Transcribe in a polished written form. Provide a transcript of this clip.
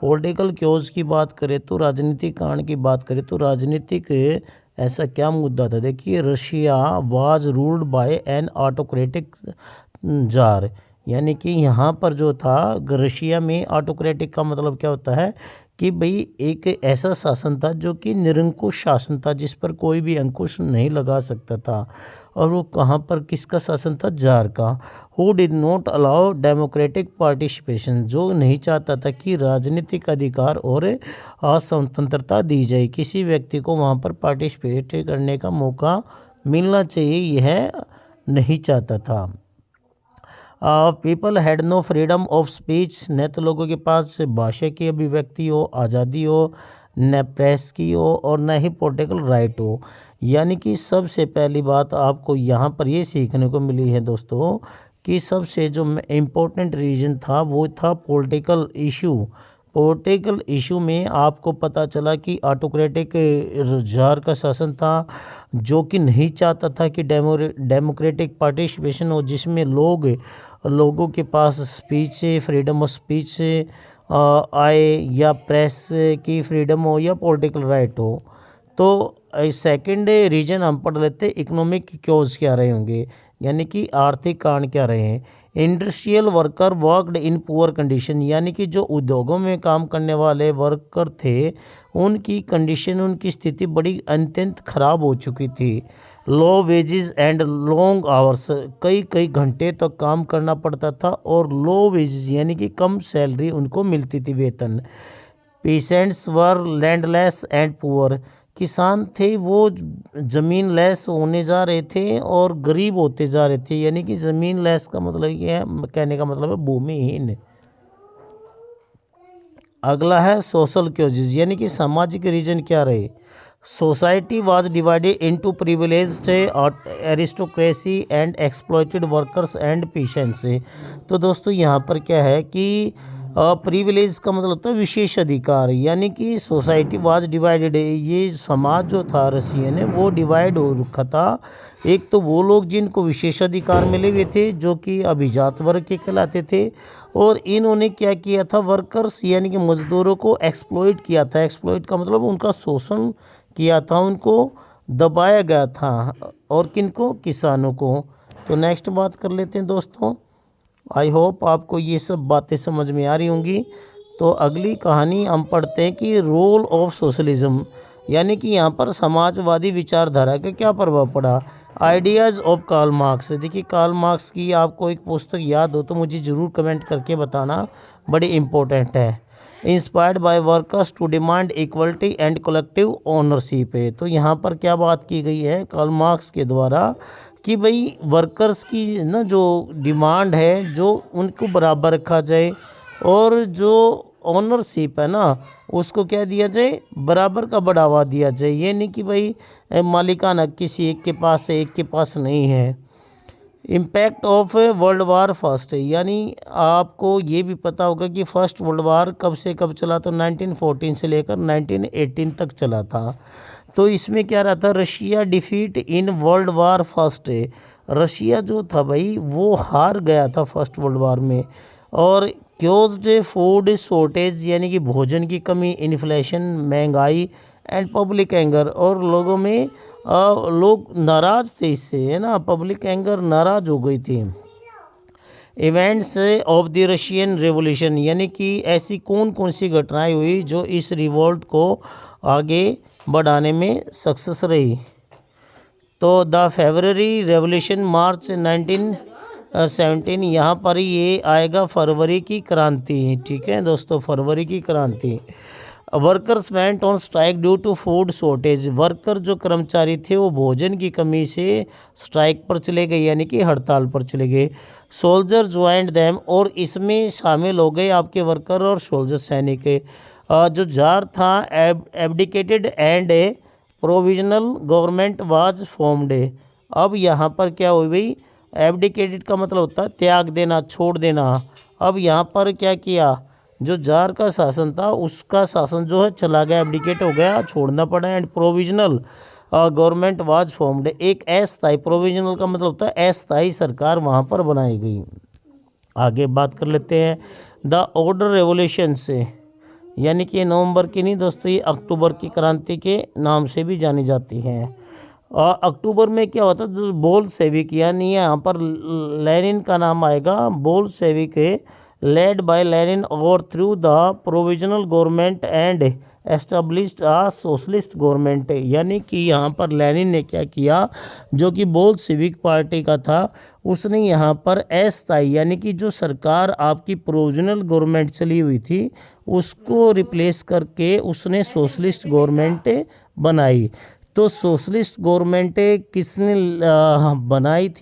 Political chaos की बात करें तो राजनीतिक कांड की बात करें तो राजनीतिक ऐसा क्या मुद्दा था। देखिए, Russia was ruled by N autocratic jar, यानी कि यहाँ पर जो था रशिया में ऑटोक्रेटिक का मतलब क्या होता है कि भाई एक ऐसा शासन था जो कि निरंकुश शासन था, जिस पर कोई भी अंकुश नहीं लगा सकता था। और वो कहाँ पर किसका शासन था? जार का। Who did not allow democratic participation, जो नहीं चाहता था कि राजनीतिक अधिकार और स्वतंत्रता दी जाए, किसी व्यक्ति को वहाँ पर पार्टिसिपेट करने का मौका मिलना चाहिए, यह नहीं चाहता था। People had no freedom of speech, न तो लोगों के पास भाषा की अभिव्यक्ति हो, आज़ादी हो, न प्रेस की हो और न ही पॉलिटिकल राइट हो। यानी कि सबसे पहली बात आपको यहाँ पर ये सीखने को मिली है दोस्तों कि सबसे जो इम्पोर्टेंट रीजन था वो था पॉलिटिकल इशू। पॉलिटिकल इशू में आपको पता चला कि ऑटोक्रेटिक जार का शासन था जो कि नहीं चाहता था कि डेमोक्रेटिक पार्टिसिपेशन हो, जिसमें लोगों के पास स्पीच से फ्रीडम ऑफ स्पीच से आए, या प्रेस की फ्रीडम हो, या पॉलिटिकल राइट हो। तो सेकंड रीजन हम पढ़ लेते इकोनॉमिक क्योज क्या रहे होंगे, यानी कि आर्थिक कारण क्या रहे हैं। Industrial worker worked in poor condition, यानी कि जो उद्योगों में काम करने वाले वर्कर थे उनकी कंडीशन, उनकी स्थिति बड़ी अत्यंत खराब हो चुकी थी। Low wages and long hours, कई कई घंटे तक काम करना पड़ता था और लो वेजेस यानी कि कम सैलरी उनको मिलती थी, वेतन। Patients were landless and poor, किसान थे वो ज़मीन लेस होने जा रहे थे और गरीब होते जा रहे थे। यानी कि ज़मीन लेस का मतलब ये है, कहने का मतलब है भूमिहीन। अगला है सोशल क्योजेज, यानी कि सामाजिक रीजन क्या रहे। Society was divided into privileged aristocracy and exploited workers and patients. तो दोस्तों यहाँ पर क्या है कि प्रिविलेज का मतलब होता है विशेष अधिकार, यानी कि सोसाइटी वाज डिवाइडेड, ये समाज जो था रशियन है वो डिवाइड हो रखा था। एक तो वो लोग जिनको विशेषाधिकार मिले हुए थे जो कि अभिजात वर्ग के कहलाते थे, और इन्होंने क्या किया था, वर्कर्स यानी कि मजदूरों को एक्सप्लॉइट किया था। एक्सप्लॉइट का मतलब उनका शोषण किया था, उनको दबाया गया था। और किनको? किसानों को। तो नेक्स्ट बात कर लेते हैं दोस्तों। आई होप आपको ये सब बातें समझ में आ रही होंगी। तो अगली कहानी हम पढ़ते हैं कि रोल ऑफ सोशलिज्म, यानी कि यहाँ पर समाजवादी विचारधारा का क्या प्रभाव पड़ा। आइडियाज़ ऑफ कार्ल मार्क्स, देखिए कार्ल मार्क्स की आपको एक पुस्तक याद हो तो मुझे ज़रूर कमेंट करके बताना, बड़ी इम्पोर्टेंट है। Inspired by workers to demand equality and collective ownership है। तो यहाँ पर क्या बात की गई है कार्ल मार्क्स के द्वारा कि भाई वर्कर्स की ना जो डिमांड है जो उनको बराबर रखा जाए, और जो ओनरशिप है ना उसको क्या दिया जाए, बराबर का बढ़ावा दिया जाए। ये नहीं कि भाई मालिकाना किसी एक के पास है एक के पास नहीं है। Impact of world war first, यानी आपको ये भी पता होगा कि फर्स्ट वर्ल्ड वार कब से कब चला, तो 1914 से लेकर 1918 तक चला था। तो इसमें क्या रहा था, Russia defeat in world war first, Russia जो था भाई वो हार गया था फर्स्ट वर्ल्ड वार में। और क्योज्ड फूड शॉर्टेज, यानी कि भोजन की कमी, इन्फ्लेशन महंगाई एंड पब्लिक एंगर, और लोगों में लोग नाराज थे इससे, है ना, पब्लिक एंगर, नाराज हो गई थी। Events of the Russian revolution, यानी कि ऐसी कौन कौन सी घटनाएं हुई जो इस रिवोल्ट को आगे बढ़ाने में सक्सेस रही। तो द फेब्रुअरी रेवोल्यूशन मार्च 1917, यहाँ पर ये आएगा फरवरी की क्रांति। ठीक है दोस्तों, फरवरी की क्रांति। Workers went on strike due to food shortage, worker जो कर्मचारी थे वो भोजन की कमी से स्ट्राइक पर चले गए, यानी कि हड़ताल पर चले गए। सोल्जर ज्वाइंड देम, और इसमें शामिल हो गए आपके वर्कर और सोल्जर सैनिक। जो जार था abdicated and A provisional government was formed. अब यहाँ पर क्या हुई भाई, एब्डिकेटेड का मतलब होता है त्याग देना, छोड़ देना। अब यहाँ पर क्या किया, जो जार का शासन था उसका शासन जो है चला गया, एब्डिकेट हो गया, छोड़ना पड़ा। And provisional government was formed, एक अस्थायी, प्रोविजनल का मतलब होता है अस्थायी सरकार वहाँ पर बनाई गई। आगे बात कर लेते हैं द ऑर्डर रेवोल्यूशन से। यानी कि नवंबर की नहीं दोस्तों, ये अक्टूबर की क्रांति के नाम से भी जानी जाती हैं। अक्टूबर में क्या होता है, जो बोल्शेविक यानी यहाँ पर लेनिन का नाम आएगा। बोल्शेविक लेड बाय लेनिन और through the provisional government and established a socialist government. यानी कि यहाँ पर लेनिन ने क्या किया, जो कि बोल्शेविक पार्टी का था, उसने यहाँ पर अस्थायी यानी कि जो सरकार आपकी प्रोविजनल गवर्नमेंट चली हुई थी उसको रिप्लेस करके उसने सोशलिस्ट गवर्नमेंट बनाई। तो सोशलिस्ट गवर्नमेंट किसने बनाई थी?